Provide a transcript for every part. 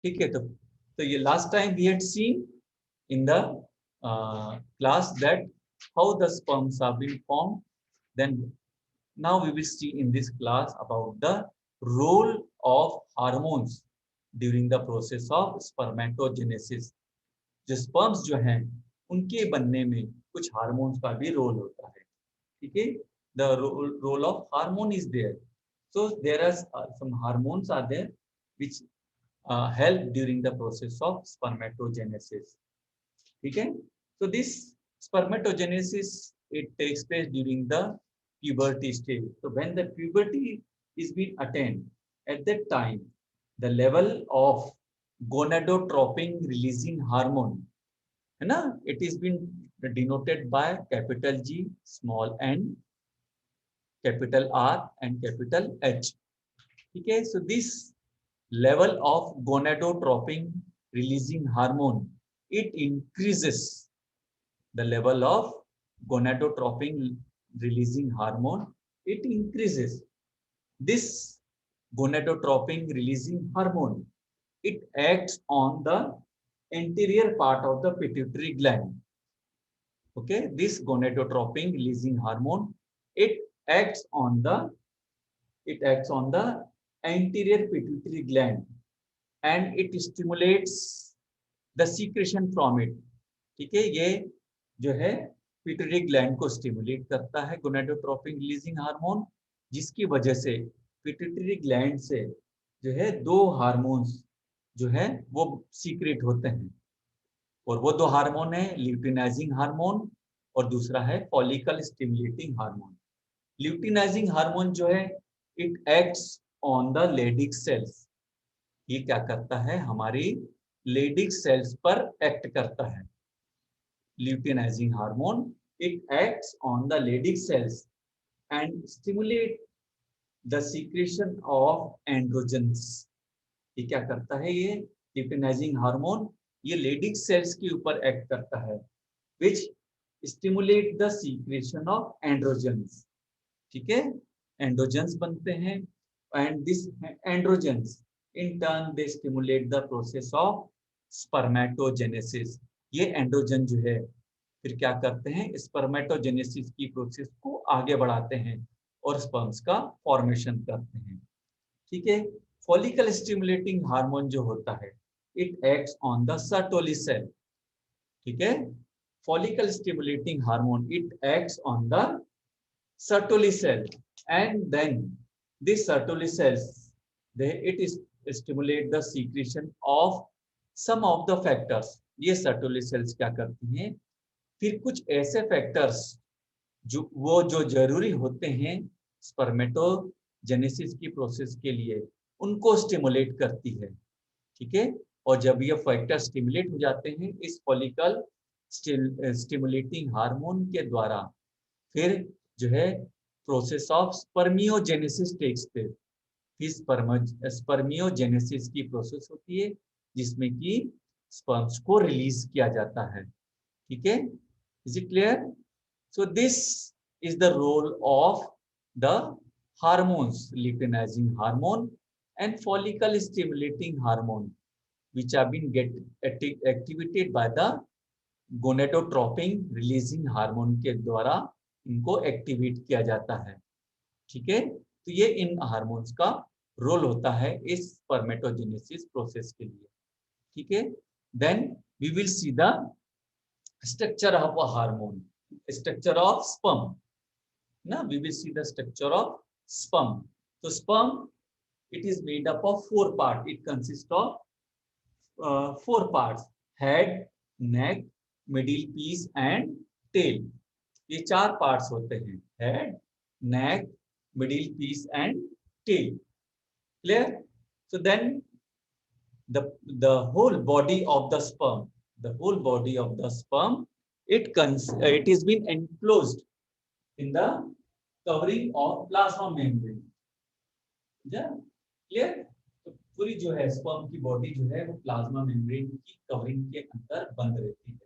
ठीक है, तो ये last time we had seen in the class that how the sperms are being formed. Then now we will see in this class about the role of hormones during the process of spermatogenesis. जो sperms जो हैं उनके बनने में कुछ hormones का भी role होता है. ठीक है, the role of hormone is there. So there are some hormones are there which help during the process of spermatogenesis. ठीक है, so this spermatogenesis it takes place during the puberty stage. So when the puberty is being attained, at that time the level of gonadotropin releasing hormone, है ना, it is been denoted by capital G, small n, capital R and capital H. ठीक है, so this level of gonadotropin releasing hormone, it increases the level of gonadotropin releasing hormone, it increases. This gonadotropin releasing hormone, it acts on the anterior part of the pituitary gland. Okay, this gonadotropin releasing hormone, it acts on the anterior pituitary gland and it stimulates the secretion from it. ठीक है, ये जो है pituitary gland को stimulate करता है gonadotropin releasing hormone, जिसकी वजह से पिट्यूटरी ग्लैंड से जो है दो हार्मोन्स जो है वो सीक्रेट होते हैं, और वो दो हार्मोन है ल्यूटिनाइजिंग हार्मोन और दूसरा है follicle stimulating hormone. Luteinizing hormone जो है it acts on the Leydig cells. ये क्या करता है, हमारी लेडिक सेल्स पर एक्ट करता है. Luteinizing hormone, it acts on the Leydig cells and stimulate the secretion of androgens. ये क्या करता है, ये luteinizing hormone ये Leydig cells के ऊपर एक्ट करता है, which stimulate the secretion of androgens. ठीक है, androgens बनते हैं and this androgens in turn they stimulate the process of spermatogenesis. ये एंड्रोजन जो है फिर क्या करते हैं, स्पर्मेटोजेनेसिस की प्रोसेस को आगे बढ़ाते हैं और स्पर्म्स का फॉर्मेशन करते हैं. ठीक है, फॉलिकल स्टिमुलेटिंग हार्मोन जो होता है it acts on the Sertoli cell. ठीक है, follicle stimulating hormone it acts on the Sertoli cell and then this Sertoli cells it is stimulate the secretion of some of the factors. ये Sertoli cells क्या करती हैं, फिर कुछ ऐसे factors जो जरूरी होते हैं स्पर्मेटोजेनेसिस की प्रोसेस के लिए उनको स्टिमुलेट करती है. ठीक है, और जब ये फैक्टर स्टिमुलेट हो जाते हैं इस फॉलिकल स्टिमुलेटिंग हार्मोन के द्वारा, फिर जो है process of spermiogenesis takes place. फिर स्पर्मियोजेनेसिस की प्रोसेस होती है जिसमें कि स्पर्म्स को रिलीज किया जाता है. ठीक है, is it clear? So this is the role of the hormones, luteinizing hormone and follicle stimulating hormone which have been activated by the gonadotropin releasing hormone के द्वारा इनको एक्टिवेट किया जाता है. ठीक है, तो ये इन हार्मोन्स का रोल होता है इस स्पर्मेटोजेनेसिस प्रोसेस के लिए. ठीक है, then we will see the structure of a hormone, structure of sperm. ना, we will see the structure of sperm. तो sperm it is made up of four parts. It consists of four parts: head, neck, middle piece and tail. ये चार parts होते हैं, head, neck, middle piece and tail. Clear? So then the whole body of the sperm, it is been enclosed in the covering of plasma membrane. Clear? तो पूरी जो है sperm की body जो है वो प्लाज्मा मेम्ब्रेन की कवरिंग के अंदर बंद रहती है.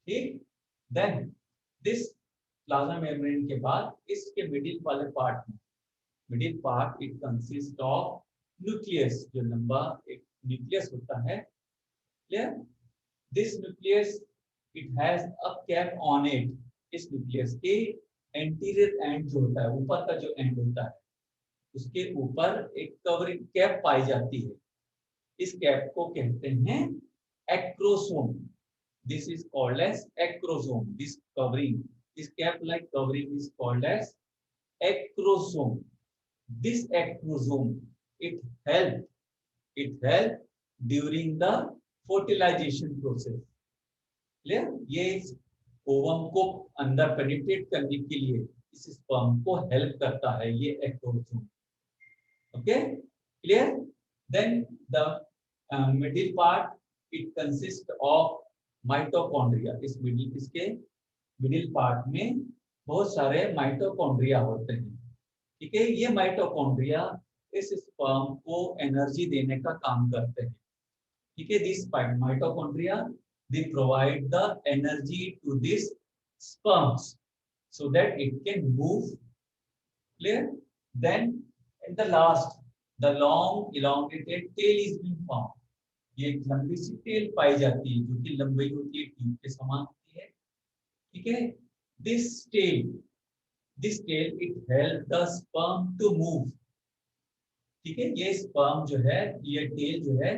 ठीक, देन दिस प्लाज्मा मेम्ब्रेन के बाद इसके मिडिल वाले पार्ट में, middle part it consist of nucleus, जो लंबा एक न्यूक्लियस होता है, clear, this nucleus it has a cap on it, इस न्यूक्लियस के एंटीरियर एंड जो होता है, ऊपर का जो एंड होता है, उसके ऊपर एक कवरिंग कैप पाई जाती है, इस कैप को कहते हैं acrosome. This is called as acrosome, this covering, this cap like covering is called as acrosome. This acrosome it help during the fertilization process, clear, ये ओवम को अंदर पेनिट्रेट करने के लिए इस स्पर्म को हेल्प करता है ये acrosome, okay, clear. Then the middle part it consist of mitochondria, इस मिडिल, इसके मिडिल पार्ट में बहुत सारे माइटोकॉन्ड्रिया होते हैं, ठीक है। ये माइटोकॉन्ड्रिया इस स्पर्म को एनर्जी देने का काम करते हैं, ठीक है। This mitochondria they provide the energy to this sperms so that it can move, clear, then at the last the long elongated tail is being formed, ये एक लंबी सी टेल पाई जाती है जो कि लंबी होती है, ट्यूब के समान होती है, ठीक है। This tail it help the sperm to move, ठीक है। ये स्पर्म जो है, ये टेल जो है,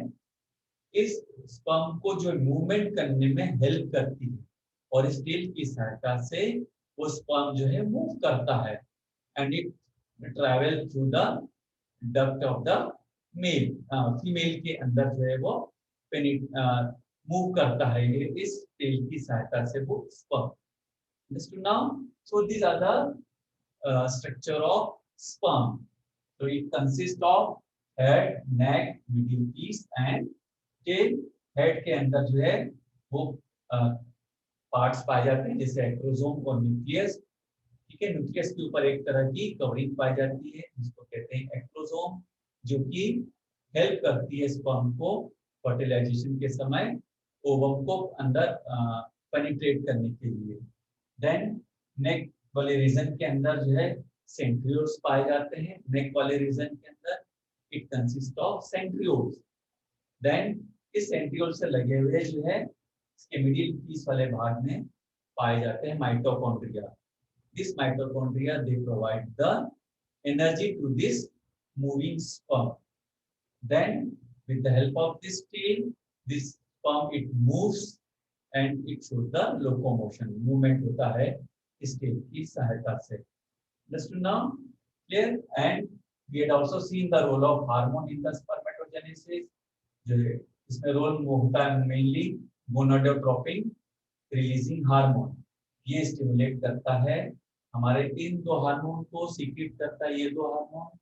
इस स्पर्म को जो मूवमेंट करने में हेल्प करती है, और इस टेल की सहायता से वो स्पर्म जो है मूव करता है, and it travel through the duct of the male, female के अंदर जो है वो मूव करता है, ये इस टेल की सहायता से वो sperm. Understood now? So these are the structure of sperm. So it consists of head, neck, middle piece and tail. Head के अंदर जो है वो पार्ट्स पाए जाते हैं जैसे एक्रोसोम और न्यूक्लियस, ठीक है। न्यूक्लियस के ऊपर एक तरह की कवरिंग पाई जाती है जिसको कहते हैं एक्रोसोम, जो कि हेल्प करती है स्पर्म को फर्टिलाइजेशन के समय ओवम को अंदर पेनिट्रेट करने के लिए। देन नेक वाले रीजन के अंदर जो है सेंट्रियोल्स पाए जाते हैं, नेक वाले रीजन के अंदर it consist of centrioles. Then इस सेंट्रियोल से लगे हुए जो है इसके मिडिल पीस वाले भाग में पाए जाते हैं mitochondria. This mitochondria they provide the energy to this moving sperm. Then with the help of this tail this sperm it moves and it shows the locomotion, movement होता है इस टेल की सहायता से। Understood now? Clear? And we had also seen the role of hormone in the spermatogenesis. जो इसमें role होता है मेनली गोनाडोट्रोपिन रिलीजिंग हार्मोन, ये स्टिमुलेट करता है हमारे इन दो हार्मोन को, सीक्रेट करता है ये दो हार्मोन,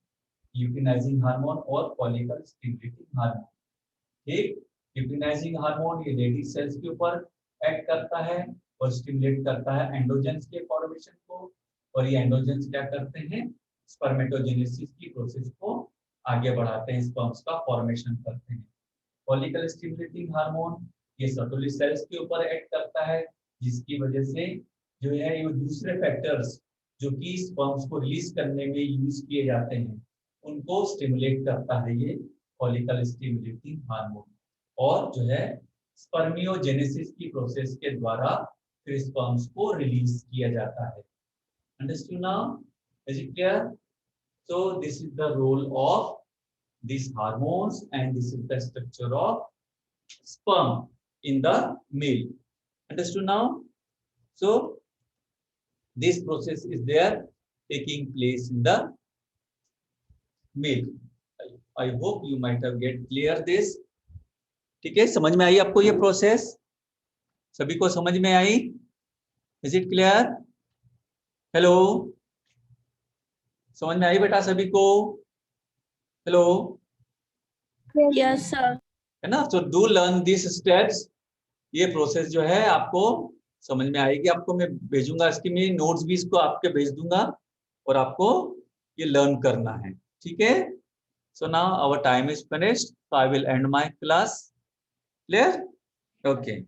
ल्यूटिनाइजिंग हार्मोन और फॉलिकल स्टिमुलेटिंग हार्मोन, ठीक। ल्यूटिनाइजिंग हार्मोन ये लेडी सेल्स के ऊपर एक्ट करता है और स्टिमुलेट करता है एंडोजेंस के फॉर्मेशन को, और ये एंडोजेंस क्या करते हैं, स्पर्मेटोजेनेसिस की प्रोसेस को आगे बढ़ाते हैं, स्पर्म्स का फॉर्मेशन करते हैं। फॉलिकल स्टिमुलेटिंग हार्मोन ये सर्टोली सेल्स के ऊपर एक्ट करता है, जिसकी वजह से जो है ये दूसरे फैक्टर्स जो कि स्पर्म्स को रिलीज करने में यूज किए जाते हैं उनको स्टिमुलेट करता है ये फॉलिकल स्टिमुलेटिंग हार्मोन, और जो है स्पर्मियोजेनेसिस की प्रोसेस के द्वारा फिर स्पर्म्स को रिलीज किया जाता है। Understood now? Is it clear? So this is the role of these hormones and this is the structure of sperm in the male. Understood now? So this process is there taking place in the male. I hope you might have get clear this. ठीक है, समझ में आई आपको ये process? सभी को समझ में आई? Is it clear? हेलो, समझ में आई बेटा सभी को? हेलो, यस सर, है ना? So do learn this steps. ये प्रोसेस जो है आपको समझ में आएगी, आपको मैं भेजूंगा, इसकी मैं नोट्स भी इसको आपके भेज दूंगा और आपको ये लर्न करना है, ठीक है। So now our time is finished, so I will end my class. Clear? Okay.